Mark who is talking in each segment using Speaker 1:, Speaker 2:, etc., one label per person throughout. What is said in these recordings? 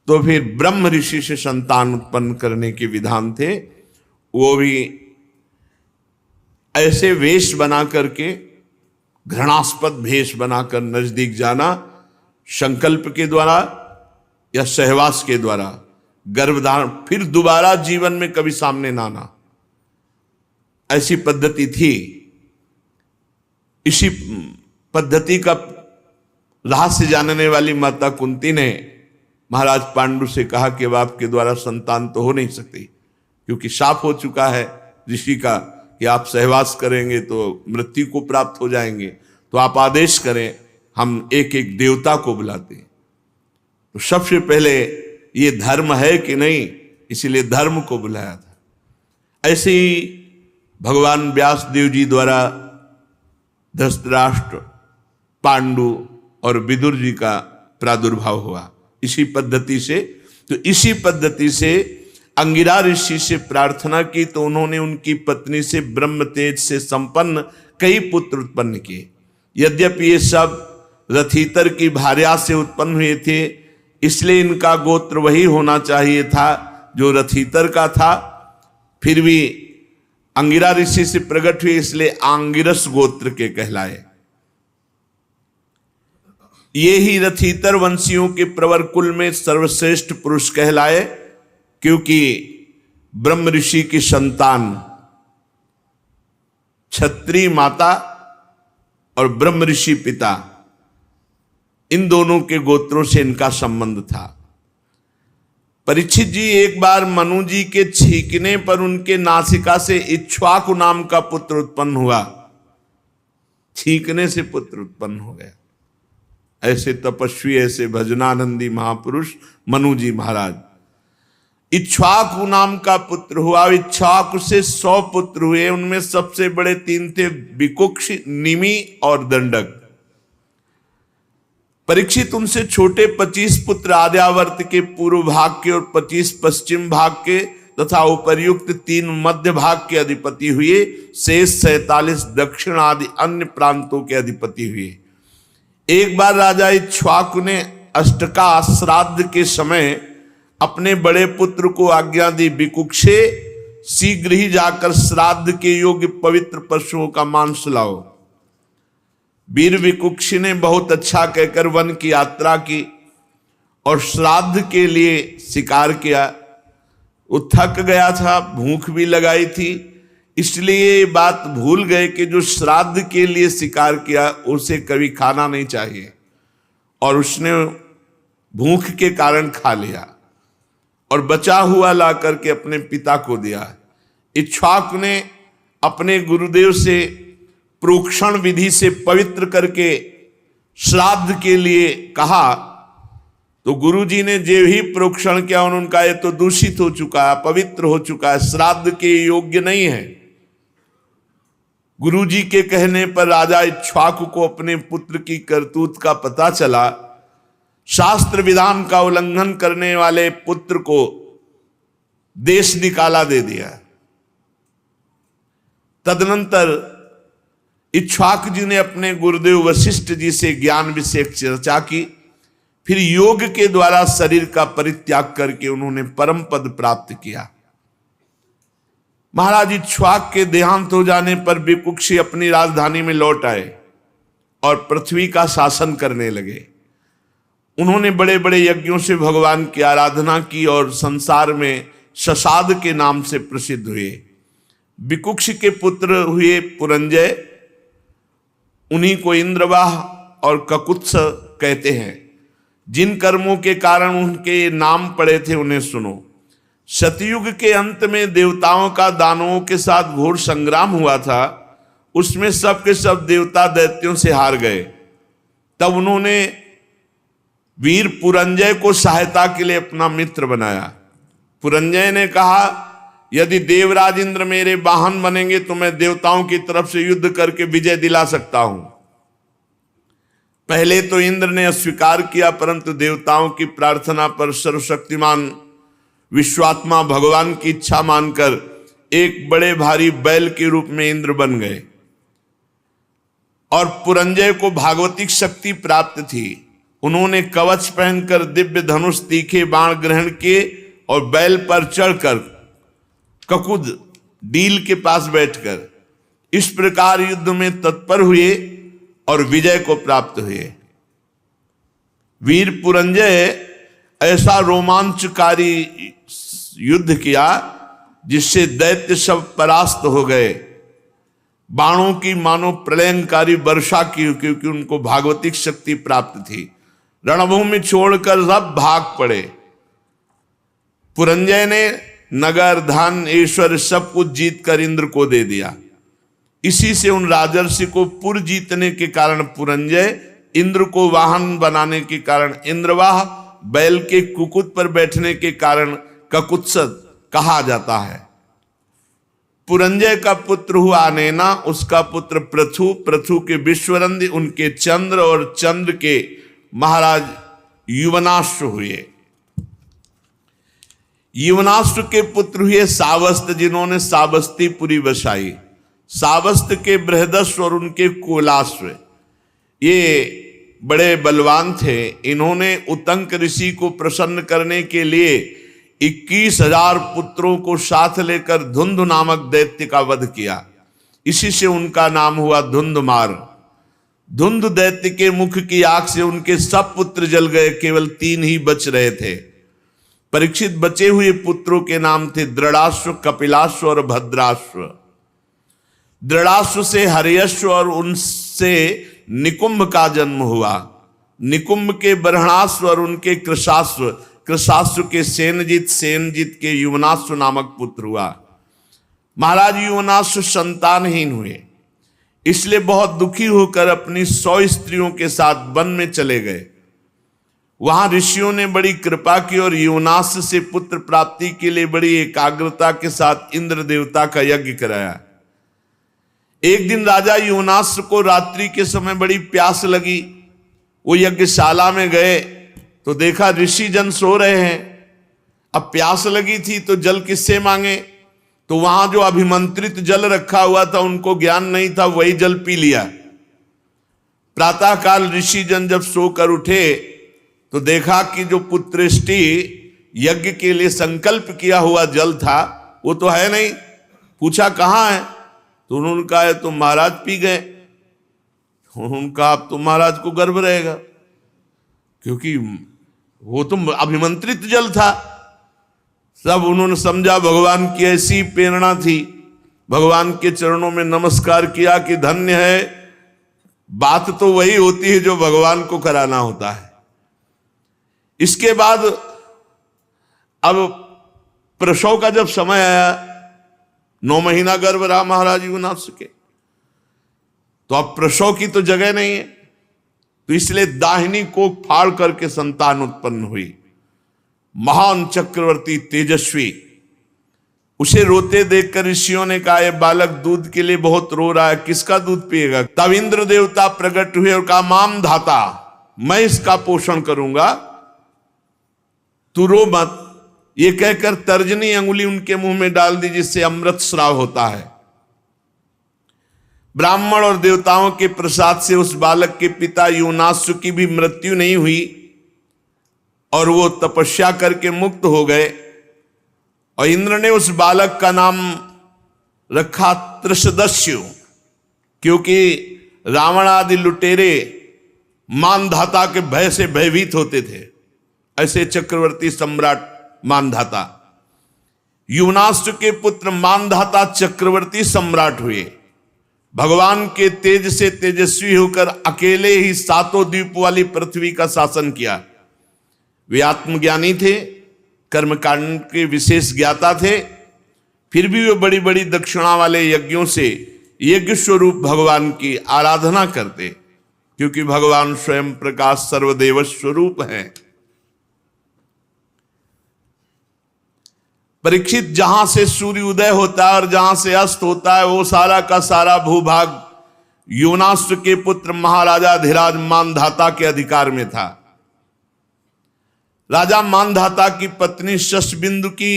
Speaker 1: तो फिर ब्रह्म ऋषि से संतान उत्पन्न करने के विधान थे, वो भी ऐसे वेश बना करके, घृणास्पद भेष बनाकर नजदीक जाना, संकल्प के द्वारा या सहवास के द्वारा, गर्भधारण, फिर दोबारा जीवन में कभी सामने ना आना, ऐसी पद्धति थी। इसी पद्धति का रहस्य जानने वाली माता कुंती ने महाराज पांडु से कहा कि अब आपके द्वारा संतान तो हो नहीं सकती, क्योंकि शाप हो चुका है ऋषि का कि आप सहवास करेंगे तो मृत्यु को प्राप्त हो जाएंगे, तो आप आदेश करें, हम एक एक देवता को बुलाते हैं। तो सबसे पहले ये धर्म है कि नहीं, इसीलिए धर्म को बुलाया था। ऐसे ही भगवान व्यास देव जी द्वारा धृतराष्ट्र, पांडु और विदुर जी का प्रादुर्भाव हुआ इसी पद्धति से। तो इसी पद्धति से अंगिरा ऋषि से प्रार्थना की तो उन्होंने उनकी पत्नी से ब्रह्म तेज से संपन्न कई पुत्र उत्पन्न किए। यद्यपि ये सब रथीतर की भार्या से उत्पन्न हुए थे, इसलिए इनका गोत्र वही होना चाहिए था जो रथीतर का था, फिर भी अंगिरा ऋषि से प्रकट हुए इसलिए आंगिरस गोत्र के कहलाए। ये ही रथीतर वंशियों के प्रवर कुल में सर्वश्रेष्ठ पुरुष कहलाए, क्योंकि ब्रह्म ऋषि की संतान क्षत्रिय माता और ब्रह्म ऋषि पिता, इन दोनों के गोत्रों से इनका संबंध था। परीक्षित जी एक बार मनु जी के छींकने पर उनके नासिका से इक्ष्वाकु नाम का पुत्र उत्पन्न हुआ। छींकने से पुत्र उत्पन्न हो गया। ऐसे तपस्वी, ऐसे भजनानंदी महापुरुष मनु जी महाराज। इक्ष्वाकु नाम का पुत्र हुआ। इक्ष्वाकु से 100 पुत्र हुए। उनमें सबसे बड़े 3 थे, विकुक्ष, निमि और दंडक। परीक्षित उनसे छोटे 25 पुत्र आर्यावर्त के पूर्व भाग के और 25 पश्चिम भाग के तथा उपर्युक्त 3 मध्य भाग के अधिपति हुए। शेष 47 दक्षिण आदि अन्य प्रांतों के अधिपति हुए। एक बार राजा इक्ष्वाकु ने अष्टका श्राद्ध के समय अपने बड़े पुत्र को आज्ञा दी, विकुक्षे शीघ्र ही जाकर श्राद्ध के योग्य पवित्र पशुओं का मांस लाओ। वीर विकुक्षी ने बहुत अच्छा कहकर वन की यात्रा की और श्राद्ध के लिए शिकार किया। वो थक गया था, भूख भी लगाई थी, इसलिए ये बात भूल गए कि जो श्राद्ध के लिए शिकार किया उसे कभी खाना नहीं चाहिए, और उसने भूख के कारण खा लिया और बचा हुआ ला करके अपने पिता को दिया। इक्ष्वाकु ने अपने गुरुदेव से प्रोक्षण विधि से पवित्र करके श्राद्ध के लिए कहा, तो गुरुजी ने जो ही प्रोक्षण किया उन्होंने कहा, ये तो दूषित हो चुका है, पवित्र हो चुका है, श्राद्ध के योग्य नहीं है। गुरुजी के कहने पर राजा इक्ष्वाकु को अपने पुत्र की करतूत का पता चला। शास्त्र विधान का उल्लंघन करने वाले पुत्र को देश निकाला दे दिया। तदनंतर इक्ष्वाकु जी ने अपने गुरुदेव वशिष्ठ जी से ज्ञान विषयक चर्चा की। फिर योग के द्वारा शरीर का परित्याग करके उन्होंने परम पद प्राप्त किया। महाराज इक्ष्वाकु के देहांत हो जाने पर विकुक्षी अपनी राजधानी में लौट आए और पृथ्वी का शासन करने लगे। उन्होंने बड़े बड़े यज्ञों से भगवान की आराधना की और संसार में शशाद के नाम से प्रसिद्ध हुए। विकुक्ष के पुत्र हुए पुरंजय, उन्हीं को इंद्रवाह और ककुत्स कहते हैं। जिन कर्मों के कारण उनके नाम पड़े थे उन्हें सुनो। सतयुग के अंत में देवताओं का दानवों के साथ घोर संग्राम हुआ था। उसमें सब के सब देवता दैत्यों से हार गए। तब उन्होंने वीर पुरंजय को सहायता के लिए अपना मित्र बनाया। पुरंजय ने कहा, यदि देवराज इंद्र मेरे वाहन बनेंगे तो मैं देवताओं की तरफ से युद्ध करके विजय दिला सकता हूं। पहले तो इंद्र ने अस्वीकार किया, परंतु देवताओं की प्रार्थना पर सर्वशक्तिमान विश्वात्मा भगवान की इच्छा मानकर एक बड़े भारी बैल के रूप में इंद्र बन गए। और पुरंजय को भागवतिक शक्ति प्राप्त थी। उन्होंने कवच पहनकर दिव्य धनुष तीखे बाण ग्रहण किए और बैल पर चढ़कर ककुद डील के पास बैठकर इस प्रकार युद्ध में तत्पर हुए और विजय को प्राप्त हुए। वीर पुरंजय ऐसा रोमांचकारी युद्ध किया जिससे दैत्य सब परास्त हो गए। बाणों की मानो प्रलयंकारी वर्षा की, क्योंकि उनको भागवतिक शक्ति प्राप्त थी। रणभूमि छोड़कर सब भाग पड़े। पुरंजय ने नगर धन ऐश्वर्य सब कुछ जीत कर इंद्र को दे दिया। इसी से उन राजर्षि को पुर जीतने के कारण पुरंजय, इंद्र को वाहन बनाने के कारण इंद्रवाह, बैल के कुकुट पर बैठने के कारण ककुत्सद कहा जाता है। पुरंजय का पुत्र हुआ अनेना, उसका पुत्र पृथु, पृथु के विश्वरंदी, उनके चंद्र और चंद्र के महाराज युवनाश्व हुए। युवनाश्व के पुत्र हुए सावस्त, जिन्होंने सावस्तीपुरी बसाई। सावस्त के बृहदस्व और उनके कोलाश्व, ये बड़े बलवान थे। इन्होंने उतंक ऋषि को प्रसन्न करने के लिए 21,000 पुत्रों को साथ लेकर धुंध नामक दैत्य का वध किया। इसी से उनका नाम हुआ धुंधमार। धुंध दैत्य के मुख की आग से उनके सब पुत्र जल गए, केवल 3 ही बच रहे थे। परीक्षित बचे हुए पुत्रों के नाम थे दृढ़ाश्व, कपिलाश्व और भद्राश्व। दृढ़ाश्व से हर्यश्व और उनसे निकुंभ का जन्म हुआ। निकुंभ के बरहणाश्व और उनके कृशाश्व, कृशाश्व के सेनजित, सेनजित के युवनाश्व नामक पुत्र हुआ। महाराज युवनाश्व संतानहीन हुए, इसलिए बहुत दुखी होकर अपनी 100 स्त्रियों के साथ वन में चले गए। वहां ऋषियों ने बड़ी कृपा की और युवनाश्व से पुत्र प्राप्ति के लिए बड़ी एकाग्रता के साथ इंद्र देवता का यज्ञ कराया। एक दिन राजा युवनाश्व को रात्रि के समय बड़ी प्यास लगी। वो यज्ञशाला में गए तो देखा ऋषि जन सो रहे हैं। अब प्यास लगी थी तो जल किससे मांगे, तो वहां जो अभिमंत्रित जल रखा हुआ था उनको ज्ञान नहीं था, वही जल पी लिया। प्रातःकाल ऋषि जन जब सोकर उठे तो देखा कि जो पुत्रेष्टि यज्ञ के लिए संकल्प किया हुआ जल था वो तो है नहीं। पूछा कहाँ है, तो उन्होंने कहा तो महाराज पी गए। उन्होंने कहा अब तो महाराज को गर्व रहेगा, क्योंकि वो तो अभिमंत्रित जल था। सब उन्होंने समझा भगवान की ऐसी प्रेरणा थी, भगवान के चरणों में नमस्कार किया कि धन्य है। बात तो वही होती है जो भगवान को कराना होता है। इसके बाद अब प्रसव का जब समय आया, 9 महीना गर्भ रहा महाराज युवनाश्व के, तो अब प्रसव की तो जगह नहीं है, तो इसलिए दाहिनी को फाड़ करके संतान उत्पन्न हुई। महान चक्रवर्ती तेजस्वी, उसे रोते देखकर ऋषियों ने कहा यह बालक दूध के लिए बहुत रो रहा है, किसका दूध पिएगा। तब इंद्र देवता प्रकट हुए और कहा माम धाता, मैं इसका पोषण करूंगा, तू रो मत। ये कहकर तर्जनी अंगुली उनके मुंह में डाल दी, जिससे अमृत स्राव होता है। ब्राह्मण और देवताओं के प्रसाद से उस बालक के पिता युवनाश्व की भी मृत्यु नहीं हुई और वो तपस्या करके मुक्त हो गए। और इंद्र ने उस बालक का नाम रखा त्रिशदस्यु, क्योंकि रावण आदि लुटेरे मानधाता के भय से भयभीत होते थे। ऐसे चक्रवर्ती सम्राट मानधाता, युवनाश्व के पुत्र मानधाता चक्रवर्ती सम्राट हुए। भगवान के तेज से तेजस्वी होकर अकेले ही 7 द्वीप वाली पृथ्वी का शासन किया। वे आत्मज्ञानी थे, कर्मकांड के विशेष ज्ञाता थे, फिर भी वे बड़ी बड़ी दक्षिणा वाले यज्ञों से यज्ञ स्वरूप भगवान की आराधना करते, क्योंकि भगवान स्वयं प्रकाश सर्वदेव स्वरूप हैं। परीक्षित, जहां से सूर्य उदय होता है और जहां से अस्त होता है वो सारा का सारा भूभाग युवनाश्व के पुत्र महाराजा धीराज मानधाता के अधिकार में था। राजा मानधाता की पत्नी शशबिंदु की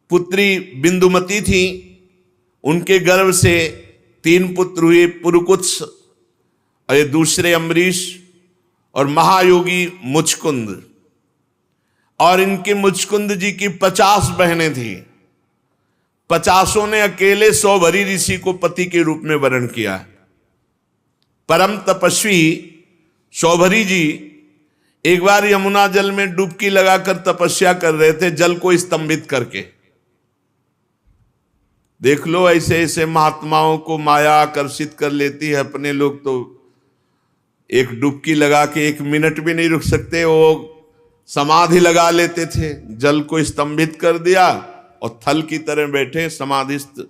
Speaker 1: पुत्री बिंदुमती थी। उनके गर्भ से 3 पुत्र हुए, पुरुकुत्स और दूसरे अम्बरीश, और महायोगी मुचकुंद। और इनके मुचकुंद जी की 50 बहनें थी। 50 ने अकेले सौभरी ऋषि को पति के रूप में वरण किया। परम तपस्वी सौभरी जी एक बार यमुना जल में डुबकी लगाकर तपस्या कर रहे थे, जल को स्तंभित करके। देख लो, ऐसे ऐसे महात्माओं को माया आकर्षित कर लेती है। अपने लोग तो एक डुबकी लगा के 1 मिनट भी नहीं रुक सकते, वो समाधि लगा लेते थे। जल को स्तंभित कर दिया और थल की तरह बैठे समाधिस्थ।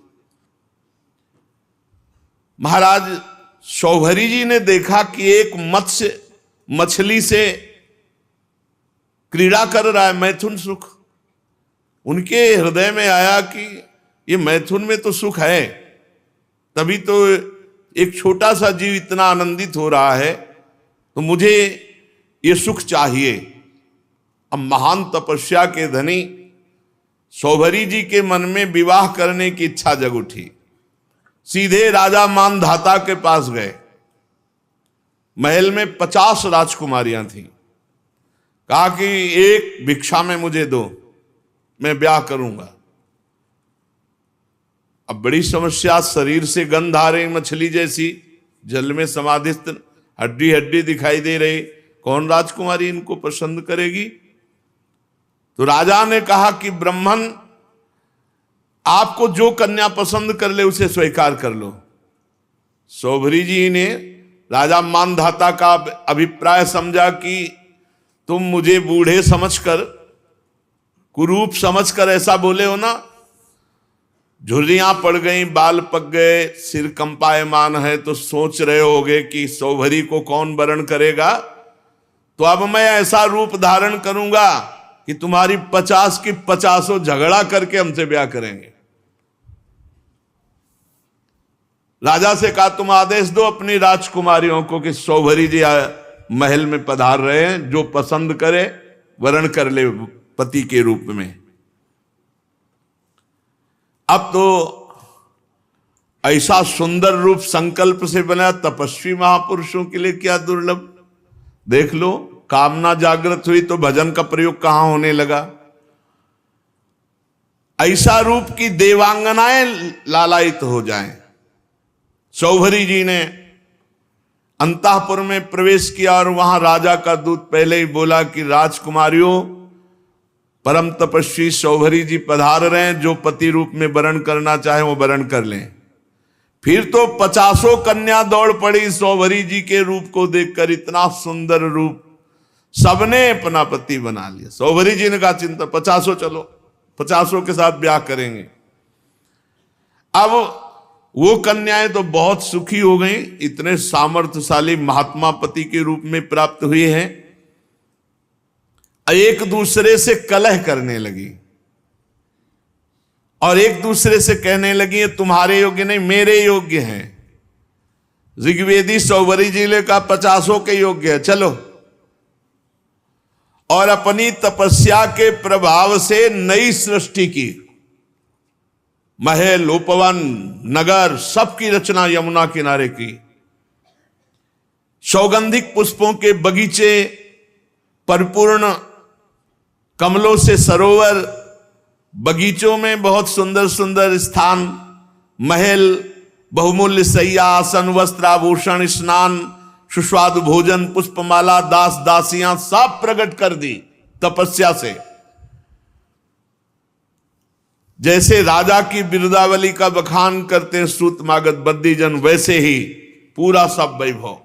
Speaker 1: महाराज सौभरी जी ने देखा कि एक मत्स्य मछली से क्रीड़ा कर रहा है, मैथुन सुख। उनके हृदय में आया कि ये मैथुन में तो सुख है, तभी तो एक छोटा सा जीव इतना आनंदित हो रहा है, तो मुझे ये सुख चाहिए। अब महान तपस्या के धनी सौभरी जी के मन में विवाह करने की इच्छा जग उठी। सीधे राजा मानधाता के पास गए। महल में 50 राजकुमारियां थीं। कहा कि एक भिक्षा में मुझे दो, मैं ब्याह करूंगा। अब बड़ी समस्या, शरीर से गंध आ रही, मछली जैसी, जल में समाधिस्थ, हड्डी हड्डी दिखाई दे रही। कौन राजकुमारी इनको पसंद करेगी? तो राजा ने कहा कि ब्राह्मण आपको जो कन्या पसंद कर ले उसे स्वीकार कर लो। सौभरी जी ने राजा मानधाता का अभिप्राय समझा कि तुम मुझे बूढ़े समझकर, कुरूप समझकर ऐसा बोले हो ना। झुर्रियां पड़ गई, बाल पक गए, सिर कंपायमान है, तो सोच रहे होगे कि सौभरी को कौन वरण करेगा। तो अब मैं ऐसा रूप धारण करूंगा कि तुम्हारी 50 की 50 झगड़ा करके हमसे ब्याह करेंगे। राजा से कहा तुम आदेश दो अपनी राजकुमारियों को कि सौभरी जी महल में पधार रहे हैं, जो पसंद करे वरण कर ले पति के रूप में। अब तो ऐसा सुंदर रूप संकल्प से बना, तपस्वी महापुरुषों के लिए क्या दुर्लभ। देख लो, कामना जागृत हुई तो भजन का प्रयोग कहां होने लगा। ऐसा रूप की देवांगनाएं लालायित हो जाएं। सौभरी जी ने अंतःपुर में प्रवेश किया और वहां राजा का दूत पहले ही बोला कि राजकुमारियों, परम तपस्वी सौभरी जी पधार रहे हैं, जो पति रूप में वरण करना चाहे वो वरण कर लें। फिर तो 50 कन्या दौड़ पड़ी सौभरी जी के रूप को देखकर। इतना सुंदर रूप, सबने अपना पति बना लिया। सौभरी जी ने कहा चिंता 50 चलो, 50 के साथ ब्याह करेंगे। अब वो कन्याएं तो बहुत सुखी हो गई, इतने सामर्थ्यशाली महात्मा पति के रूप में प्राप्त हुए हैं। एक दूसरे से कलह करने लगी और एक दूसरे से कहने लगी ये तुम्हारे योग्य नहीं, मेरे योग्य हैं। ऋग्वेदी सौभरी जी ने कहा 50 के योग्य है, चलो। और अपनी तपस्या के प्रभाव से नई सृष्टि की। महल, उपवन, नगर, सबकी रचना यमुना किनारे की। सौगंधिक पुष्पों के बगीचे, परिपूर्ण कमलों से सरोवर, बगीचों में बहुत सुंदर सुंदर स्थान, महल, बहुमूल्य शैया, आसन, वस्त्र, आभूषण, स्नान, सुस्वादु भोजन, पुष्पमाला, दास दासियां सब प्रकट कर दी तपस्या से। जैसे राजा की बिरुदावली का बखान करते हैं सूत मागध बद्दीजन, वैसे ही पूरा सब वैभव।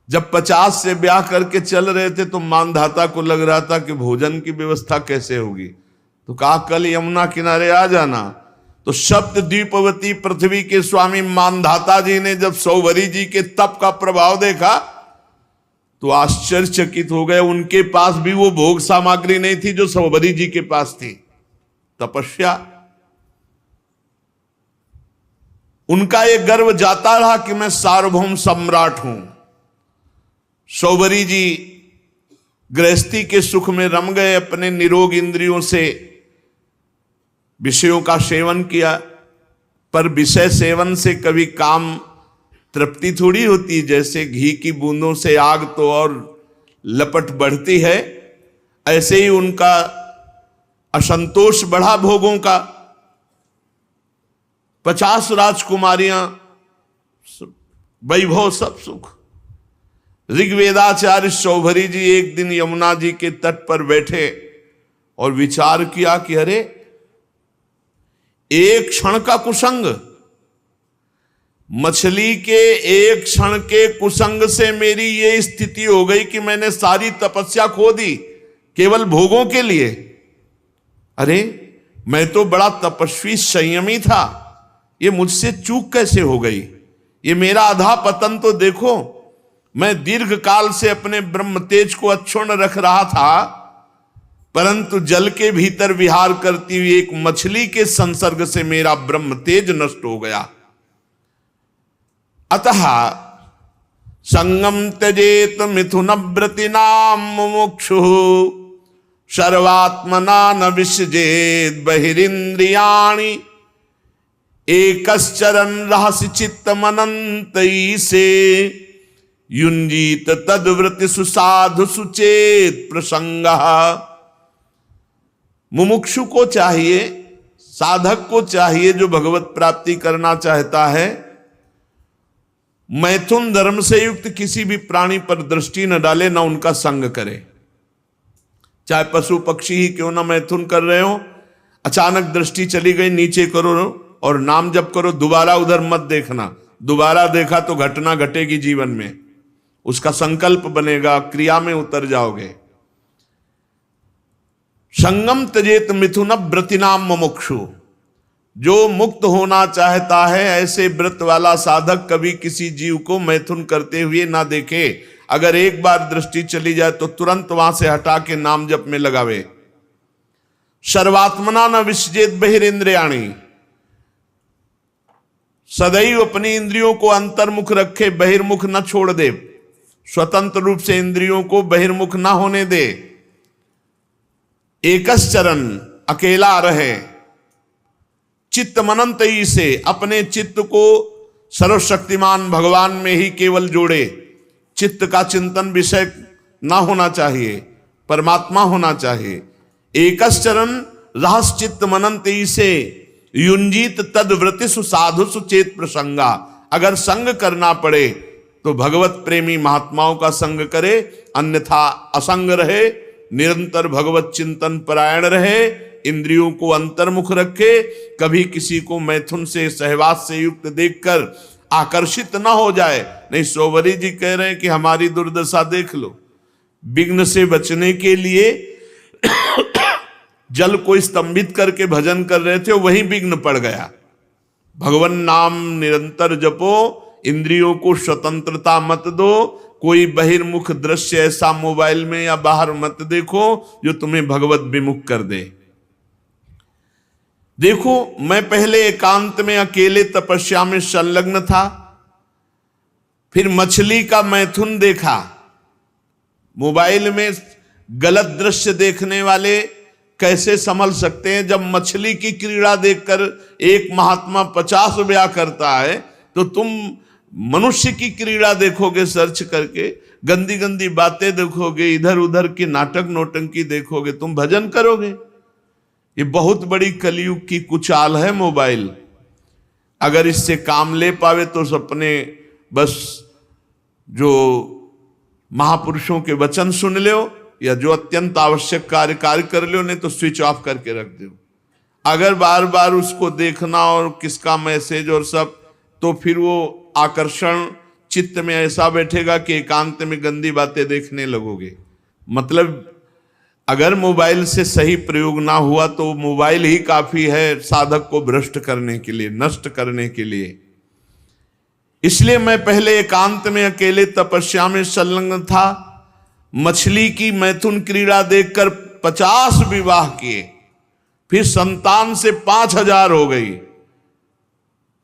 Speaker 1: जब 50 से ब्याह करके चल रहे थे तो मानधाता को लग रहा था कि भोजन की व्यवस्था कैसे होगी। तो कहा कल यमुना किनारे आ जाना। तो सप्त द्वीपवती पृथ्वी के स्वामी मानधाता जी ने जब सौभरी जी के तप का प्रभाव देखा तो आश्चर्यचकित हो गए। उनके पास भी वो भोग सामग्री नहीं थी जो सौभरी जी के पास थी। तपस्या, उनका ये गर्व जाता रहा कि मैं सार्वभौम सम्राट हूं। सौभरी जी गृहस्थी के सुख में रम गए, अपने निरोग इंद्रियों से विषयों का सेवन किया, पर विषय सेवन से कभी काम तृप्ति थोड़ी होती। जैसे घी की बूंदों से आग तो और लपट बढ़ती है, ऐसे ही उनका असंतोष बढ़ा भोगों का। 50 राजकुमारियां, वैभव, सब सुख। ऋग्वेदाचार्य शौभरी जी एक दिन यमुना जी के तट पर बैठे और विचार किया कि अरे, एक क्षण का कुसंग, मछली के एक क्षण के कुसंग से मेरी ये स्थिति हो गई कि मैंने सारी तपस्या खो दी केवल भोगों के लिए। अरे, मैं तो बड़ा तपस्वी संयमी था, ये मुझसे चूक कैसे हो गई? ये मेरा अधा पतन तो देखो। मैं दीर्घ काल से अपने ब्रह्म तेज को अक्षुण्ण रख रहा था, परंतु जल के भीतर विहार करती हुई एक मछली के संसर्ग से मेरा ब्रह्म तेज नष्ट हो गया। अतः संगम त्यजेत मिथुन व्रतिनाम मुमुक्षु सर्वात्मना न विसृजेत बहिरिंद्रियाणि एकश्चरन् रहस्य चित्त मनंतई से युंजीत तद्व्रति सुसाधु सुचेत प्रसंग। मुमुक्षु को चाहिए, साधक को चाहिए, जो भगवत प्राप्ति करना चाहता है, मैथुन धर्म से युक्त किसी भी प्राणी पर दृष्टि न डाले, न उनका संग करे। चाहे पशु पक्षी ही क्यों ना मैथुन कर रहे हो, अचानक दृष्टि चली गई, नीचे करो और नाम जप करो, दोबारा उधर मत देखना। दोबारा देखा तो घटना घटेगी जीवन में, उसका संकल्प बनेगा, क्रिया में उतर जाओगे। संगम त्यजेत मिथुन व्रतिनाम मुमुक्षु, जो मुक्त होना चाहता है, ऐसे व्रत वाला साधक कभी किसी जीव को मैथुन करते हुए ना देखे। अगर एक बार दृष्टि चली जाए तो तुरंत वहां से हटा के नाम जप में लगावे। सर्वात्मना न विसृजेत बहिरिंद्रियाणि, सदैव अपनी इंद्रियों को अंतर्मुख रखे, बहिर्मुख न छोड़ दे। स्वतंत्र रूप से इंद्रियों को बहिर्मुख ना होने दे। एकश्चरन्, अकेला रहे। चित्त मनंतई से, अपने चित्त को सर्वशक्तिमान भगवान में ही केवल जोड़े। चित्त का चिंतन विषय ना होना चाहिए, परमात्मा होना चाहिए। एकश्चरन् रहस्य चित्त मनंतई से युंजीत तद्व्रति सुसाधु सुचेत प्रसंगा। अगर संग करना पड़े तो भगवत प्रेमी महात्माओं का संग करे, अन्यथा असंग रहे, निरंतर भगवत चिंतन परायण रहे, इंद्रियों को अंतर्मुख रखे। कभी किसी को मैथुन से, सहवास से युक्त देखकर आकर्षित ना हो जाए। नहीं, शौभरी जी कह रहे हैं कि हमारी दुर्दशा देख लो। विघ्न से बचने के लिए जल को स्तंभित करके भजन कर रहे थे, वही विघ्न पड़ गया। भगवान नाम निरंतर जपो, इंद्रियों को स्वतंत्रता मत दो। कोई बहिर्मुख दृश्य ऐसा मोबाइल में या बाहर मत देखो जो तुम्हें भगवत विमुख कर दे। देखो, मैं पहले एकांत में अकेले तपस्या में संलग्न था, फिर मछली का मैथुन देखा। मोबाइल में गलत दृश्य देखने वाले कैसे संभल सकते हैं? जब मछली की क्रीड़ा देखकर एक महात्मा 50 ब्याह करता है, तो तुम मनुष्य की क्रीड़ा देखोगे सर्च करके, गंदी गंदी बातें देखोगे, इधर उधर की नाटक नौटंकी देखोगे, तुम भजन करोगे? ये बहुत बड़ी कलयुग की कुचाल है मोबाइल। अगर इससे काम ले पावे तो अपने बस जो महापुरुषों के वचन सुन लो, या जो अत्यंत आवश्यक कार्य कर लो, नहीं तो स्विच ऑफ करके रख दो। अगर बार बार उसको देखना और किसका मैसेज और सब, तो फिर वो आकर्षण चित्त में ऐसा बैठेगा कि एकांत में गंदी बातें देखने लगोगे। मतलब अगर मोबाइल से सही प्रयोग ना हुआ तो मोबाइल ही काफी है साधक को भ्रष्ट करने के लिए, नष्ट करने के लिए। इसलिए मैं पहले एकांत में अकेले तपस्या में संलग्न था। मछली की मैथुन क्रीड़ा देखकर 50 विवाह किए, फिर संतान से 5000 हो गई।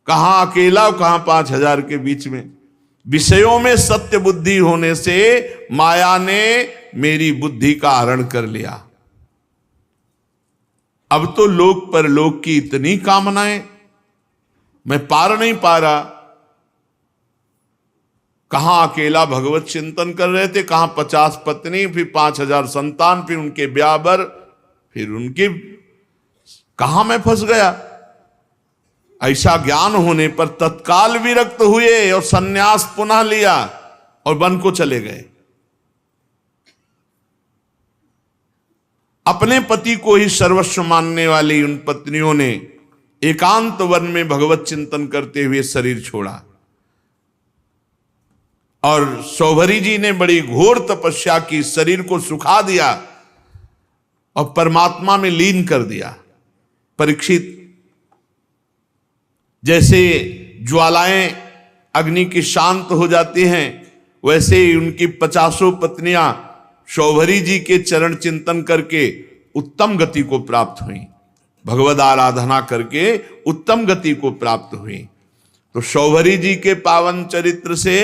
Speaker 1: कहां अकेला और कहां 5000 के बीच में। विषयों में सत्य बुद्धि होने से माया ने मेरी बुद्धि का हरण कर लिया। अब तो लोक परलोक की इतनी कामनाएं, मैं पार नहीं पा रहा। कहां अकेला भगवत चिंतन कर रहे थे, कहां 50 पत्नी, फिर 5000 संतान, फिर उनके ब्याह, फिर उनकी, कहां मैं फंस गया। ऐसा ज्ञान होने पर तत्काल विरक्त हुए और सन्यास पुनः लिया और वन को चले गए। अपने पति को ही सर्वस्व मानने वाली उन पत्नियों ने एकांत वन में भगवत चिंतन करते हुए शरीर छोड़ा और शौभरी जी ने बड़ी घोर तपस्या की, शरीर को सुखा दिया और परमात्मा में लीन कर दिया। परीक्षित, जैसे ज्वालाएं अग्नि की शांत हो जाती हैं, वैसे ही उनकी 50 पत्नियां शौभरी जी के चरण चिंतन करके उत्तम गति को प्राप्त हुई, भगवद आराधना करके उत्तम गति को प्राप्त हुई। तो शौभरी जी के पावन चरित्र से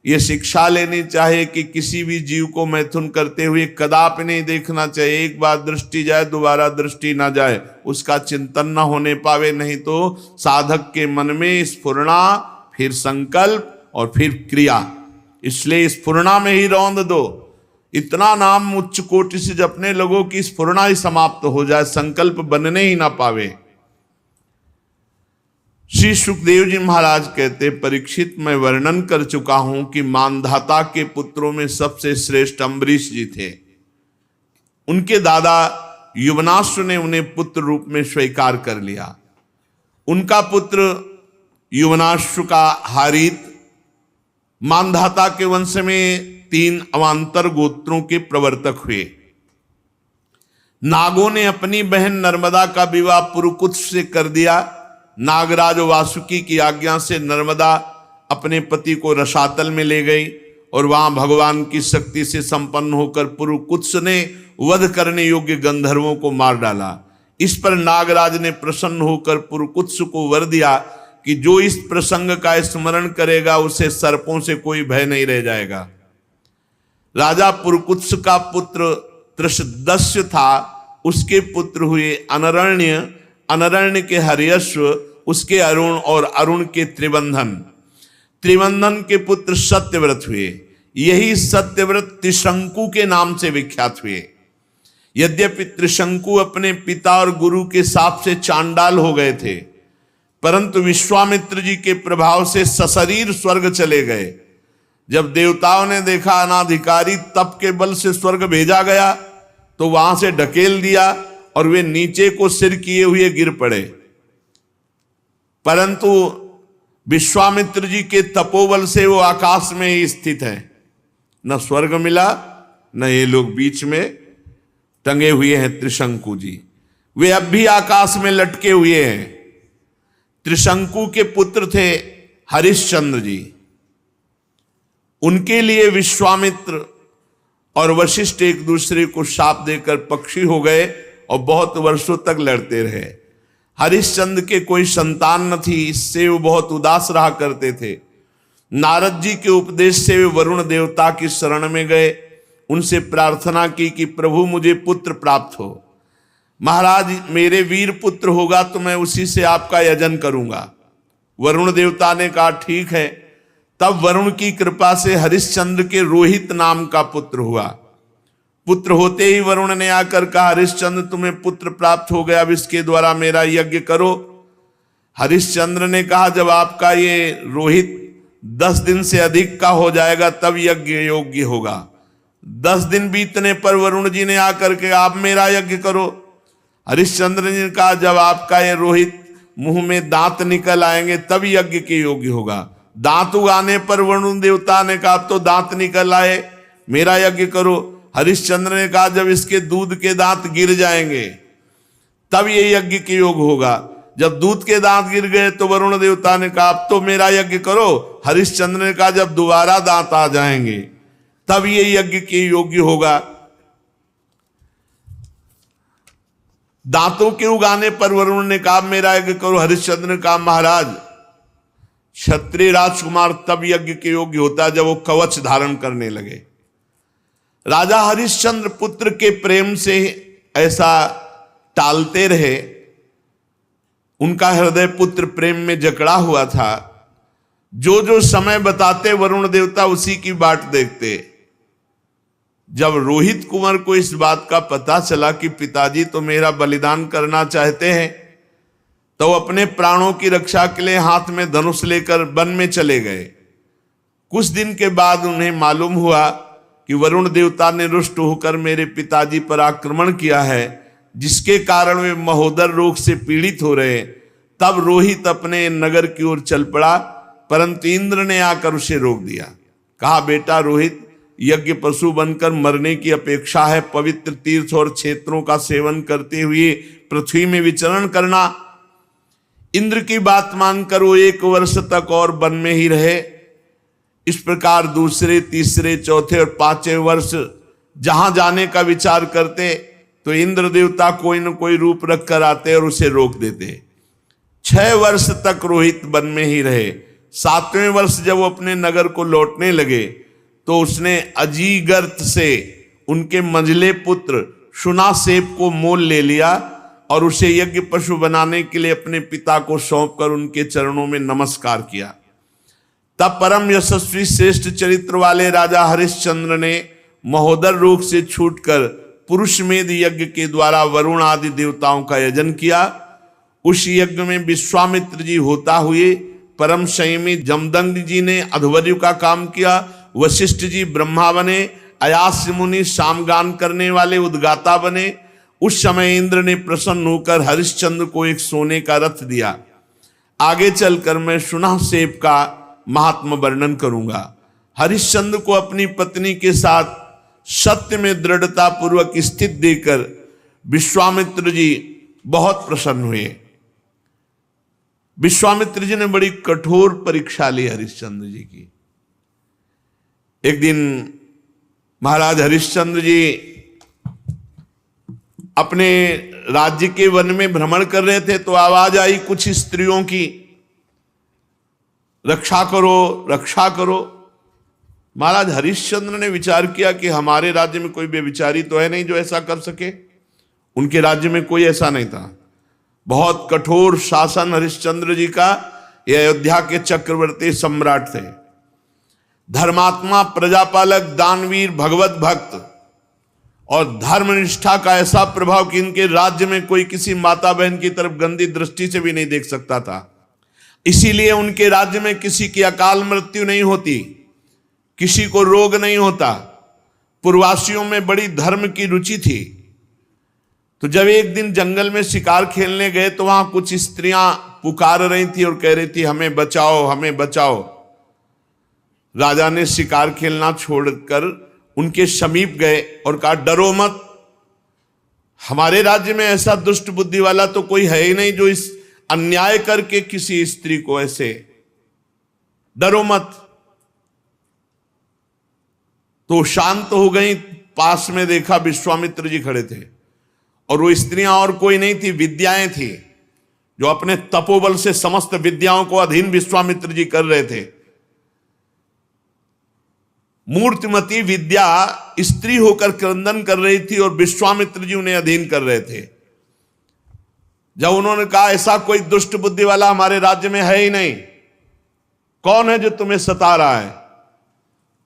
Speaker 1: ये शिक्षा लेनी चाहिए कि किसी भी जीव को मैथुन करते हुए कदापि नहीं देखना चाहिए। एक बार दृष्टि जाए, दोबारा दृष्टि ना जाए, उसका चिंतन ना होने पावे, नहीं तो साधक के मन में स्फुरना, फिर संकल्प और फिर क्रिया। इसलिए स्फुरना में ही रौंद दो। इतना नाम उच्च कोटि से जपने लोगों की स्फुरना ही समाप्त हो जाए, संकल्प बनने ही ना पावे। श्री सुखदेव जी महाराज कहते, परीक्षित, मैं वर्णन कर चुका हूं कि मानधाता के पुत्रों में सबसे श्रेष्ठ अम्बरीश जी थे। उनके दादा युवनाश्व ने उन्हें पुत्र रूप में स्वीकार कर लिया। उनका पुत्र युवनाश्व का हारित मानधाता के वंश में 3 अवान्तर गोत्रों के प्रवर्तक हुए। नागों ने अपनी बहन नर्मदा का विवाह पुरुकुत्स से कर दिया। नागराज वासुकी की आज्ञा से नर्मदा अपने पति को रसातल में ले गई और वहां भगवान की शक्ति से संपन्न होकर पुरुकुत्स ने वध करने योग्य गंधर्वों को मार डाला। इस पर नागराज ने प्रसन्न होकर पुरुकुत्स को वर दिया कि जो इस प्रसंग का स्मरण करेगा उसे सर्पों से कोई भय नहीं रह जाएगा। राजा पुरुकुत्स का पुत्र त्रिशदस्य था, उसके पुत्र हुए अनरण्य, अनरण्य के हर्यश्व, उसके अरुण और अरुण के त्रिबंधन, त्रिबंधन के पुत्र सत्यव्रत हुए। यही सत्यव्रत त्रिशंकु के नाम से विख्यात हुए। यद्यपि त्रिशंकु अपने पिता और गुरु के शाप से चांडाल हो गए थे, परंतु विश्वामित्र जी के प्रभाव से सशरीर स्वर्ग चले गए। जब देवताओं ने देखा अनाधिकारी तप के बल से स्वर्ग भेजा गया, तो वहां से ढकेल दिया और वे नीचे को सिर किए हुए गिर पड़े। परंतु विश्वामित्र जी के तपोबल से वो आकाश में ही स्थित है। न स्वर्ग मिला, न ये लोग बीच में टंगे हुए हैं। त्रिशंकु जी वे अब भी आकाश में लटके हुए हैं। त्रिशंकु के पुत्र थे हरिश्चंद्र जी। उनके लिए विश्वामित्र और वशिष्ठ एक दूसरे को शाप देकर पक्षी हो गए और बहुत वर्षों तक लड़ते रहे। हरिश्चंद्र के कोई संतान न थी, इससे वो बहुत उदास रहा करते थे। नारद जी के उपदेश से वे वरुण देवता की शरण में गए, उनसे प्रार्थना की कि प्रभु मुझे पुत्र प्राप्त हो। महाराज, मेरे वीर पुत्र होगा तो मैं उसी से आपका यजन करूंगा। वरुण देवता ने कहा ठीक है। तब वरुण की कृपा से हरिश्चंद्र के रोहित नाम का पुत्र हुआ। पुत्र होते ही वरुण ने आकर कहा, हरिश्चंद्र तुम्हें पुत्र प्राप्त हो गया, अब इसके द्वारा मेरा यज्ञ करो। हरिश्चंद्र ने कहा, जब आपका ये रोहित 10 दिन से अधिक का हो जाएगा तब यज्ञ योग्य होगा। 10 दिन बीतने पर वरुण जी ने आकर के आप मेरा यज्ञ करो। हरिश्चंद्र ने कहा, जब आपका ये रोहित मुंह में दांत निकल आएंगे तब यज्ञ के योग्य होगा। दांत उगाने पर वरुण देवता ने कहा, तो दांत निकल आए, मेरा यज्ञ करो। हरिश्चंद्र ने कहा, जब इसके दूध के दांत गिर जाएंगे तब ये यज्ञ के योग होगा। जब दूध के दांत गिर गए तो वरुण देवता ने कहा, अब तो मेरा यज्ञ करो। हरिश्चंद्र ने कहा, जब दोबारा दांत आ जाएंगे तब ये यज्ञ के योग्य होगा। दांतों के उगाने पर वरुण ने कहा, मेरा यज्ञ करो। हरिश्चंद्र ने कहा, महाराज, क्षत्रिय राजकुमार तब यज्ञ के योग्य होता है जब वो कवच धारण करने लगे। राजा हरिश्चंद्र पुत्र के प्रेम से ऐसा टालते रहे। उनका हृदय पुत्र प्रेम में जकड़ा हुआ था। जो जो समय बताते वरुण देवता उसी की बाट देखते। जब रोहित कुंवर को इस बात का पता चला कि पिताजी तो मेरा बलिदान करना चाहते हैं, तो अपने प्राणों की रक्षा के लिए हाथ में धनुष लेकर वन में चले गए। कुछ दिन के बाद उन्हें मालूम हुआ कि वरुण देवता ने रुष्ट होकर मेरे पिताजी पर आक्रमण किया है, जिसके कारण वे महोदर रोग से पीड़ित हो रहे। तब रोहित अपने नगर की ओर चल पड़ा, परंतु इंद्र ने आकर उसे रोक दिया। कहा, बेटा रोहित, यज्ञ पशु बनकर मरने की अपेक्षा है पवित्र तीर्थ और क्षेत्रों का सेवन करते हुए पृथ्वी में विचरण करना। इंद्र की बात मानकर वो 1 वर्ष तक और वन में ही रहे। इस प्रकार दूसरे, तीसरे, चौथे और 5वें वर्ष जहां जाने का विचार करते तो इंद्र देवता कोई न कोई रूप रख कर आते और उसे रोक देते। 6 वर्ष तक रोहित वन में ही रहे। 7वें वर्ष जब वो अपने नगर को लौटने लगे तो उसने अजीगर्त से उनके मंझले पुत्र शुनासेप को मोल ले लिया और उसे यज्ञ पशु बनाने के लिए अपने पिता को सौंपकर उनके चरणों में नमस्कार किया। तब परम यशस्वी श्रेष्ठ चरित्र वाले राजा हरिश्चंद्र ने महोदर रोग से छूटकर पुरुषमेध यज्ञ के द्वारा वरुण आदि देवताओं का यजन किया। उस यज्ञ में विश्वामित्र जी होता हुए, परम संयमी जमदग्नि जी ने अध्वर्यु का काम किया, वशिष्ठ जी ब्रह्मा बने, अयास्य मुनि सामगान करने वाले उद्गाता बने। उस समय इंद्र ने प्रसन्न होकर हरिश्चंद्र को एक सोने का रथ दिया। आगे चलकर मैं शुनासेप का महात्म वर्णन करूंगा। हरिश्चंद्र को अपनी पत्नी के साथ सत्य में दृढ़ता पूर्वक स्थित देकर विश्वामित्र जी बहुत प्रसन्न हुए। विश्वामित्र जी ने बड़ी कठोर परीक्षा ली हरिश्चंद्र जी की। एक दिन महाराज हरिश्चंद्र जी अपने राज्य के वन में भ्रमण कर रहे थे तो आवाज आई कुछ स्त्रियों की, रक्षा करो, रक्षा करो। महाराज हरिश्चंद्र ने विचार किया कि हमारे राज्य में कोई व्यभिचारी तो है नहीं जो ऐसा कर सके। उनके राज्य में कोई ऐसा नहीं था। बहुत कठोर शासन हरिश्चंद्र जी का। ये अयोध्या के चक्रवर्ती सम्राट थे, धर्मात्मा, प्रजापालक, दानवीर, भगवत भक्त और धर्मनिष्ठा का ऐसा प्रभाव कि इनके राज्य में कोई किसी माता बहन की तरफ गंदी दृष्टि से भी नहीं देख सकता था। इसीलिए उनके राज्य में किसी की अकाल मृत्यु नहीं होती, किसी को रोग नहीं होता। पूर्ववासियों में बड़ी धर्म की रुचि थी। तो जब एक दिन जंगल में शिकार खेलने गए तो वहां कुछ स्त्रियां पुकार रही थी और कह रही थी, हमें बचाओ, हमें बचाओ। राजा ने शिकार खेलना छोड़कर उनके समीप गए और कहा, डरो मत, हमारे राज्य में ऐसा दुष्ट बुद्धि वाला तो कोई है ही नहीं जो इस अन्याय करके किसी स्त्री को ऐसे, डरो मत। तो शांत हो गई। पास में देखा विश्वामित्र जी खड़े थे और वो स्त्रियां और कोई नहीं थी, विद्याएं थी जो अपने तपोबल से समस्त विद्याओं को अधीन विश्वामित्र जी कर रहे थे। मूर्तिमती विद्या स्त्री होकर क्रंदन कर रही थी और विश्वामित्र जी उन्हें अधीन कर रहे थे। जब उन्होंने कहा ऐसा कोई दुष्ट बुद्धि वाला हमारे राज्य में है ही नहीं, कौन है जो तुम्हें सता रहा है?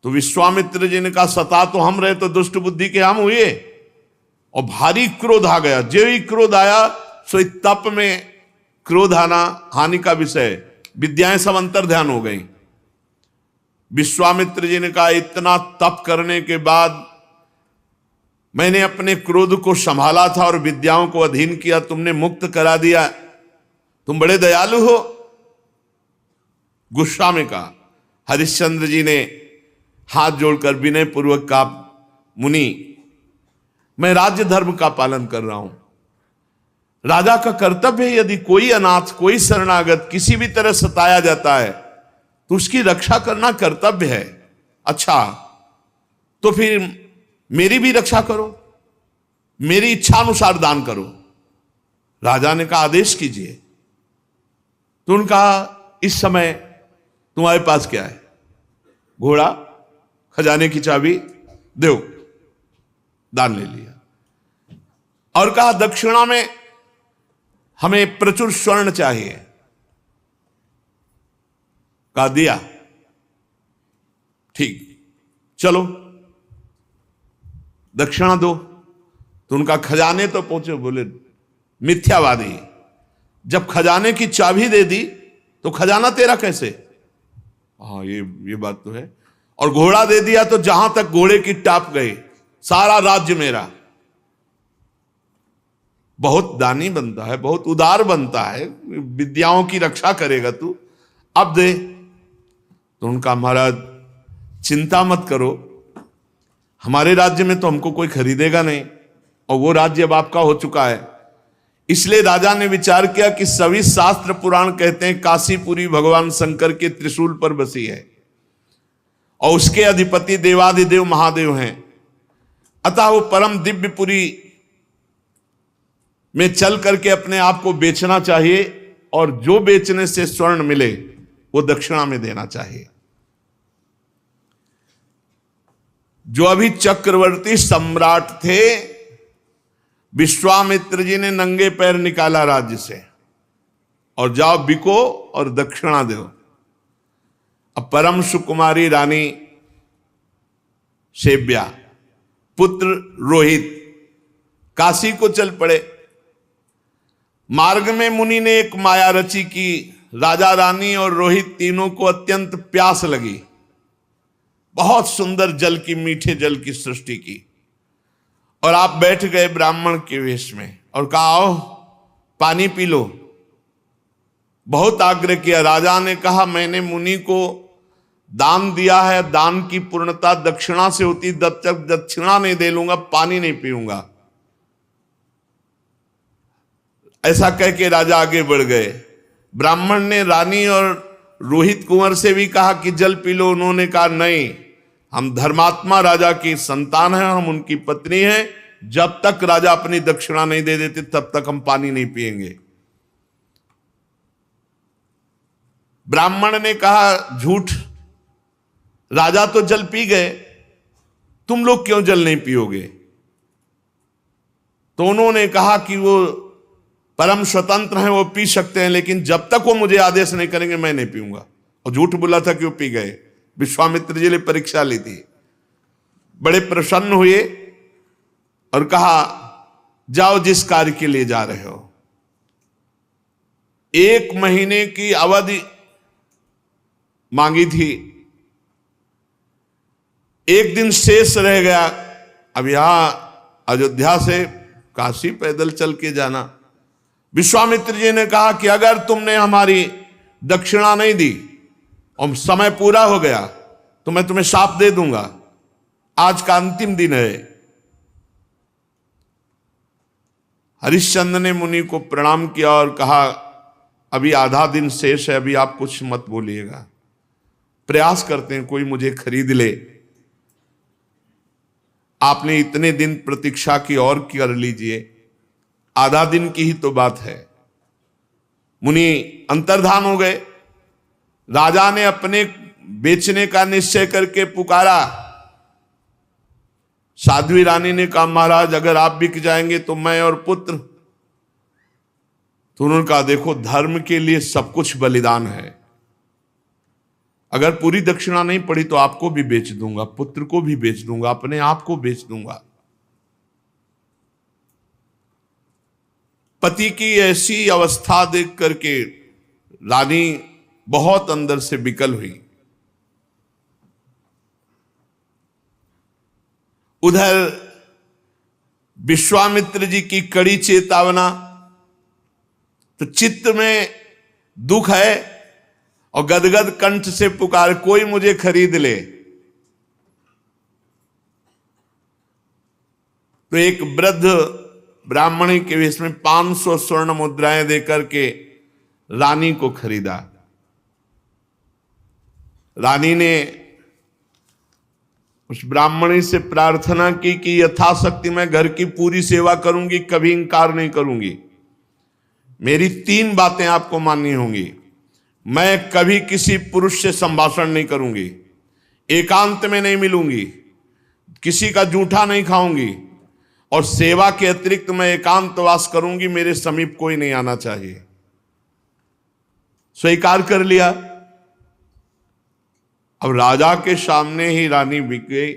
Speaker 1: तो विश्वामित्र जी ने कहा, सता तो हम रहे तो दुष्ट बुद्धि के हम हुए। और भारी क्रोध आ गया। जो ही क्रोध आया सो तप में क्रोध आना हानि का विषय, विद्याएं सब अंतर ध्यान हो गई। विश्वामित्र जी ने कहा, इतना तप करने के बाद मैंने अपने क्रोध को संभाला था और विद्याओं को अधीन किया, तुमने मुक्त करा दिया, तुम बड़े दयालु हो। गुस्सा में कहा। हरिश्चंद्र जी ने हाथ जोड़कर विनय पूर्वक कहा, मुनि, मैं राज्य धर्म का पालन कर रहा हूं। राजा का कर्तव्य है, यदि कोई अनाथ, कोई शरणागत किसी भी तरह सताया जाता है तो उसकी रक्षा करना कर्तव्य है। अच्छा, तो फिर मेरी भी रक्षा करो, मेरी इच्छा अनुसार दान करो। राजा ने कहा, आदेश कीजिए। तो उनका, इस समय तुम्हारे पास क्या है? घोड़ा, खजाने की चाबी, दो। दान ले लिया और कहा, दक्षिणा में हमें प्रचुर स्वर्ण चाहिए। का दिया, ठीक, चलो दक्षिणा दो। तो उनका खजाने तो पहुंचे, बोले मिथ्यावादी, जब खजाने की चाबी दे दी तो खजाना तेरा कैसे? हाँ ये बात तो है। और घोड़ा दे दिया तो जहां तक घोड़े की टाप गई सारा राज्य मेरा। बहुत दानी बनता है, बहुत उदार बनता है, विद्याओं की रक्षा करेगा तू, अब दे। तो उनका महाराज चिंता मत करो, हमारे राज्य में तो हमको कोई खरीदेगा नहीं, और वो राज्य अब आपका हो चुका है। इसलिए राजा ने विचार किया कि सभी शास्त्र पुराण कहते हैं काशीपुरी भगवान शंकर के त्रिशूल पर बसी है और उसके अधिपति देवाधिदेव महादेव हैं, अतः वो परम दिव्यपुरी में चल करके अपने आप को बेचना चाहिए, और जो बेचने से स्वर्ण मिले वो दक्षिणा में देना चाहिए। जो अभी चक्रवर्ती सम्राट थे, विश्वामित्र जी ने नंगे पैर निकाला राज्य से, और जाओ बिको और दक्षिणा दो। अब परम सुकुमारी रानी सेव्या, पुत्र रोहित काशी को चल पड़े। मार्ग में मुनि ने एक माया रची कि राजा रानी और रोहित तीनों को अत्यंत प्यास लगी, बहुत सुंदर जल की, मीठे जल की सृष्टि की, और आप बैठ गए ब्राह्मण के वेश में और कहा आओ पानी पी लो। बहुत आग्रह किया। राजा ने कहा मैंने मुनि को दान दिया है, दान की पूर्णता दक्षिणा से होती, जब तक दक्षिणा नहीं दे लूंगा पानी नहीं पीऊंगा। ऐसा कह के राजा आगे बढ़ गए। ब्राह्मण ने रानी और रोहित कुंवर से भी कहा कि जल पी लो। उन्होंने कहा नहीं, हम धर्मात्मा राजा की संतान हैं, हम उनकी पत्नी हैं, जब तक राजा अपनी दक्षिणा नहीं दे देते तब तक हम पानी नहीं पिएंगे। ब्राह्मण ने कहा झूठ, राजा तो जल पी गए, तुम लोग क्यों जल नहीं पियोगे? तो उन्होंने कहा कि वो परम स्वतंत्र हैं, वो पी सकते हैं, लेकिन जब तक वो मुझे आदेश नहीं करेंगे मैं नहीं पीऊंगा। और झूठ बोला था कि वो पी गए। विश्वामित्र जी ने परीक्षा ली थी, बड़े प्रसन्न हुए और कहा जाओ जिस कार्य के लिए जा रहे हो। 1 महीने की अवधि मांगी थी, 1 दिन शेष रह गया। अब यहां अयोध्या से काशी पैदल चल के जाना। विश्वामित्र जी ने कहा कि अगर तुमने हमारी दक्षिणा नहीं दी और समय पूरा हो गया तो मैं तुम्हें शाप दे दूंगा, आज का अंतिम दिन है। हरिश्चंद्र ने मुनि को प्रणाम किया और कहा अभी आधा दिन शेष है, अभी आप कुछ मत बोलिएगा, प्रयास करते हैं कोई मुझे खरीद ले। आपने इतने दिन प्रतीक्षा की और कर लीजिए, आधा दिन की ही तो बात है। मुनि अंतर्धान हो गए। राजा ने अपने बेचने का निश्चय करके पुकारा। साध्वी रानी ने कहा महाराज अगर आप बिक जाएंगे तो मैं और पुत्र। तो उन्होंने कहा देखो धर्म के लिए सब कुछ बलिदान है, अगर पूरी दक्षिणा नहीं पड़ी तो आपको भी बेच दूंगा, पुत्र को भी बेच दूंगा, अपने आप को बेच दूंगा। पति की ऐसी अवस्था देख करके रानी बहुत अंदर से विकल हुई। उधर विश्वामित्र जी की कड़ी चेतावना, तो चित्त में दुख है और गदगद कंठ से पुकार कोई मुझे खरीद ले। तो एक वृद्ध ब्राह्मणी के वेश में 500 स्वर्ण मुद्राएं देकर के रानी को खरीदा। रानी ने उस ब्राह्मणी से प्रार्थना की कि यथाशक्ति मैं घर की पूरी सेवा करूंगी, कभी इंकार नहीं करूंगी। मेरी 3 बातें आपको माननी होंगी। मैं कभी किसी पुरुष से संभाषण नहीं करूंगी, एकांत में नहीं मिलूंगी, किसी का जूठा नहीं खाऊंगी, और सेवा के अतिरिक्त मैं एकांतवास करूंगी, मेरे समीप कोई नहीं आना चाहिए। स्वीकार कर लिया। अब राजा के सामने ही रानी बिक गई।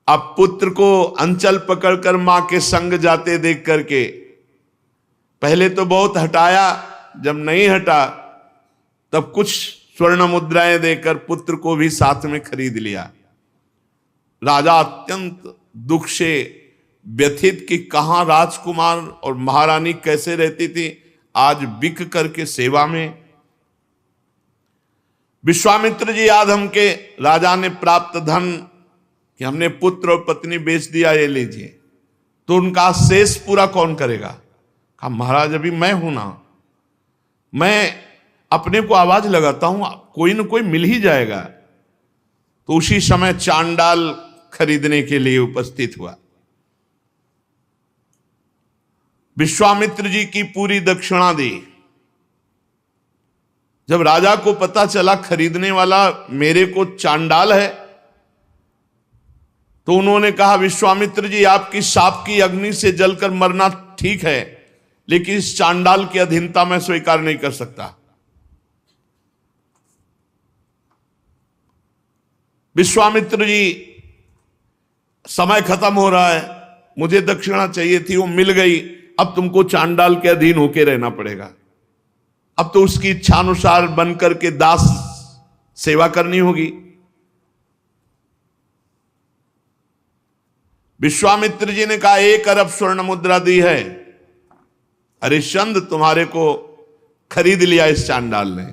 Speaker 1: अब पुत्र को अंचल पकड़कर मां के संग जाते देख करके पहले तो बहुत हटाया, जब नहीं हटा तब कुछ स्वर्ण मुद्राएं देकर पुत्र को भी साथ में खरीद लिया। राजा अत्यंत दुख से व्यथित कि कहां राजकुमार और महारानी कैसे रहती थी, आज बिक करके सेवा में। विश्वामित्र जी याद हमके राजा ने प्राप्त धन कि हमने पुत्र और पत्नी बेच दिया, ये लीजिए, तो उनका शेष पूरा कौन करेगा? कहा महाराज अभी मैं हूं ना, मैं अपने को आवाज लगाता हूं, कोई ना कोई मिल ही जाएगा। तो उसी समय चांडाल खरीदने के लिए उपस्थित हुआ। विश्वामित्र जी की पूरी दक्षिणा दी। जब राजा को पता चला खरीदने वाला मेरे को चांडाल है, तो उन्होंने कहा विश्वामित्र जी आपकी शाप की अग्नि से जलकर मरना ठीक है, लेकिन इस चांडाल की अधीनता मैं स्वीकार नहीं कर सकता। विश्वामित्र जी समय खत्म हो रहा है, मुझे दक्षिणा चाहिए थी, वो मिल गई, अब तुमको चांडाल के अधीन होके रहना पड़ेगा। अब तो उसकी इच्छानुसार बनकर के दास सेवा करनी होगी। विश्वामित्र जी ने कहा 1 अरब स्वर्ण मुद्रा दी है, हरिश्चंद्र तुम्हारे को खरीद लिया इस चांडाल ने।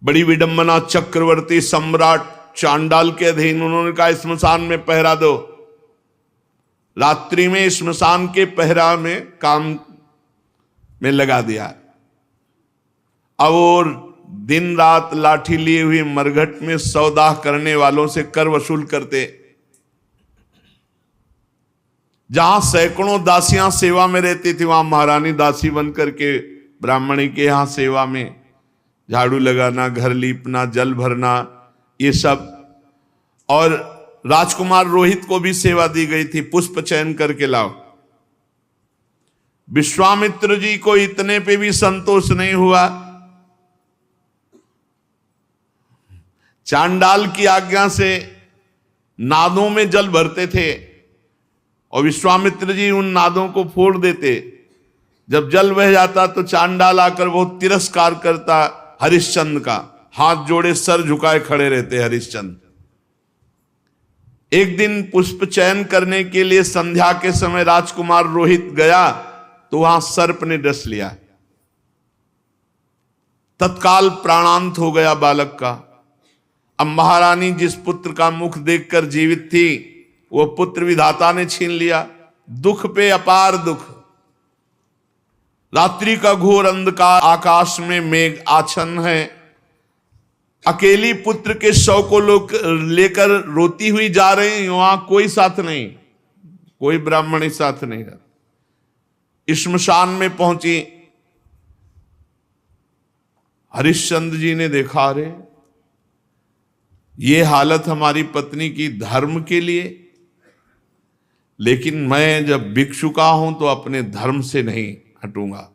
Speaker 1: बड़ी विडंबना, चक्रवर्ती सम्राट चांडाल के अधीन। उन्होंने कहा स्मशान में पहरा दो। रात्रि में स्मशान के पहरा में काम में लगा दिया। अब और दिन रात लाठी लिए हुए मरघट में सौदा करने वालों से कर वसूल करते। जहां सैकड़ों दासियां सेवा में रहती थी, वहां महारानी दासी बन करके ब्राह्मणी के यहां सेवा में झाड़ू लगाना, घर लीपना, जल भरना, ये सब। और राजकुमार रोहित को भी सेवा दी गई थी, पुष्प चयन करके लाओ। विश्वामित्र जी को इतने पे भी संतोष नहीं हुआ। चांडाल की आज्ञा से नादों में जल भरते थे और विश्वामित्र जी उन नादों को फोड़ देते। जब जल बह जाता तो चांडाल आकर बहुत तिरस्कार करता हरिश्चंद्र का, हाथ जोड़े सर झुकाए खड़े रहते हरिश्चंद्र। एक दिन पुष्प चयन करने के लिए संध्या के समय राजकुमार रोहित गया तो वहां सर्प ने डस लिया। तत्काल प्राणांत हो गया बालक का। अब महारानी जिस पुत्र का मुख देखकर जीवित थी, वो पुत्र विधाता ने छीन लिया। दुख पे अपार दुख। रात्रि का घोर अंधकार, आकाश में मेघ आच्छन्न है। अकेली पुत्र के शव को लोग लेकर रोती हुई जा रही हैं, वहां कोई साथ नहीं, कोई ब्राह्मणी साथ नहीं है। श्मशान में पहुंची। हरिश्चंद्र जी ने देखा, अरे ये हालत हमारी पत्नी की धर्म के लिए, लेकिन मैं जब बिक चुका हूं तो अपने धर्म से नहीं हटूंगा।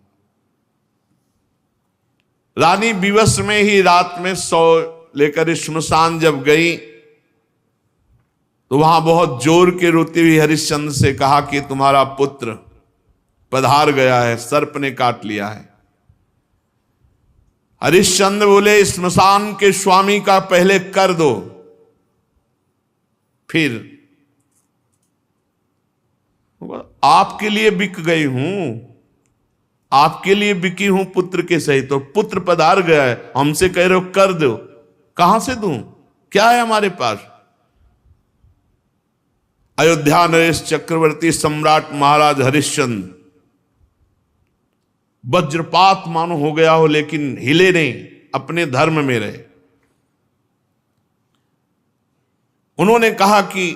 Speaker 1: रानी विवश में ही रात में सौ लेकर श्मशान जब गई तो वहां बहुत जोर के रोती हुई हरिश्चंद्र से कहा कि तुम्हारा पुत्र पधार गया है, सर्प ने काट लिया है। हरिश्चंद्र बोले श्मशान के स्वामी का पहले कर दो, फिर आपके लिए बिक गई हूं, आपके लिए बिकी हूं पुत्र के सहित। तो पुत्र पधार गया है, हमसे कह रहे हो कर दो, कहां से दूं, क्या है हमारे पास। अयोध्या नरेश चक्रवर्ती सम्राट महाराज हरिश्चंद्र वज्रपात मानो हो गया हो, लेकिन हिले नहीं, अपने धर्म में रहे। उन्होंने कहा कि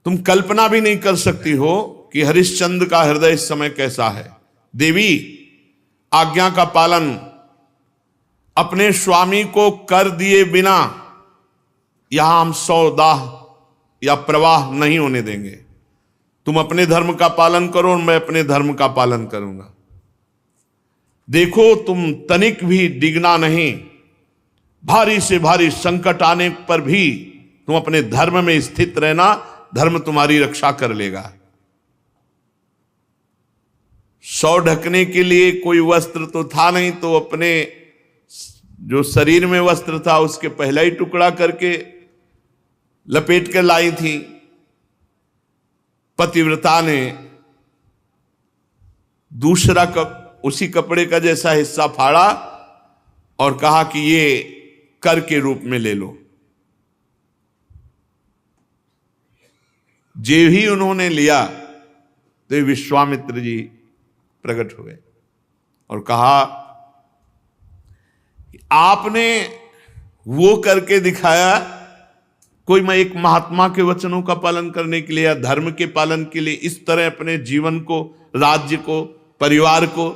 Speaker 1: तुम कल्पना भी नहीं कर सकती हो कि हरिश्चंद्र का हृदय इस समय कैसा है। देवी, आज्ञा का पालन, अपने स्वामी को कर दिए बिना यहां हम सौदाह या प्रवाह नहीं होने देंगे। तुम अपने धर्म का पालन करो और मैं अपने धर्म का पालन करूंगा। देखो तुम तनिक भी डिगना नहीं, भारी से भारी संकट आने पर भी तुम अपने धर्म में स्थित रहना, धर्म तुम्हारी रक्षा कर लेगा। सौ ढकने के लिए कोई वस्त्र तो था नहीं, तो अपने जो शरीर में वस्त्र था उसके पहला ही टुकड़ा करके लपेट कर लाई थी। पतिव्रता ने दूसरा उसी कपड़े का जैसा हिस्सा फाड़ा और कहा कि ये कर के रूप में ले लो। जे ही उन्होंने लिया तो विश्वामित्र जी प्रकट हुए और कहा आपने वो करके दिखाया, कोई मैं एक महात्मा के वचनों का पालन करने के लिए या धर्म के पालन के लिए इस तरह अपने जीवन को, राज्य को, परिवार को।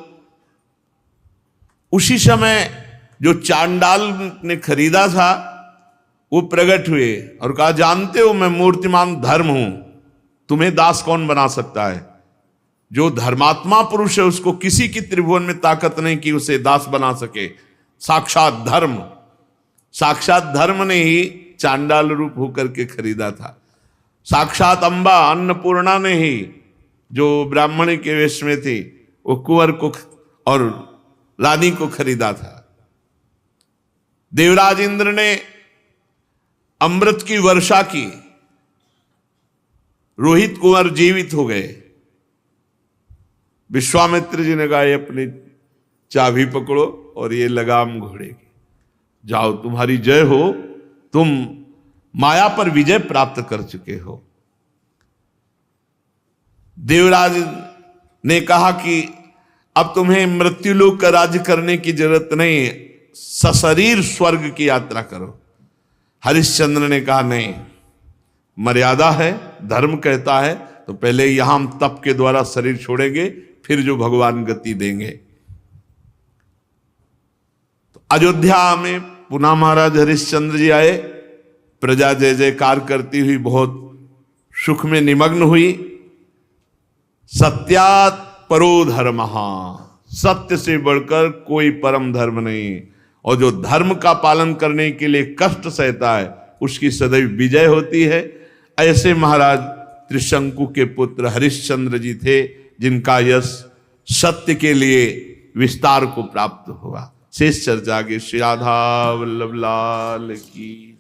Speaker 1: उसी समय जो चांडाल ने खरीदा था वो प्रकट हुए और कहा जानते हो मैं मूर्तिमान धर्म हूं, तुम्हें दास कौन बना सकता है। जो धर्मात्मा पुरुष है उसको किसी की त्रिभुवन में ताकत नहीं कि उसे दास बना सके। साक्षात धर्म ने ही चांडाल रूप होकर के खरीदा था। साक्षात अंबा अन्नपूर्णा ने ही, जो ब्राह्मणी के वेश में थी, वो कुंवर को और रानी को खरीदा था। देवराज इंद्र ने अमृत की वर्षा की, रोहित कुंवर जीवित हो गए। विश्वामित्र जी ने कहा ये अपनी चाबी पकड़ो और ये लगाम घोड़े की, जाओ तुम्हारी जय हो, तुम माया पर विजय प्राप्त कर चुके हो। देवराज ने कहा कि अब तुम्हें मृत्युलोक का राज्य करने की जरूरत नहीं, सशरीर स्वर्ग की यात्रा करो। हरिश्चंद्र ने कहा नहीं, मर्यादा है, धर्म कहता है तो पहले यहां हम तप के द्वारा शरीर छोड़ेंगे, फिर जो भगवान गति देंगे। तो अयोध्या में पुनः महाराज हरिश्चंद्र जी आए, प्रजा जय जयकार करती हुई बहुत सुख में निमग्न हुई। सत्यात् परो धर्मः, सत्य से बढ़कर कोई परम धर्म नहीं, और जो धर्म का पालन करने के लिए कष्ट सहता है उसकी सदैव विजय होती है। ऐसे महाराज त्रिशंकु के पुत्र हरिश्चंद्र जी थे, जिनका यश सत्य के लिए विस्तार को प्राप्त हुआ। शेष चर्चा के श्री राधा वल्लभ लाल की।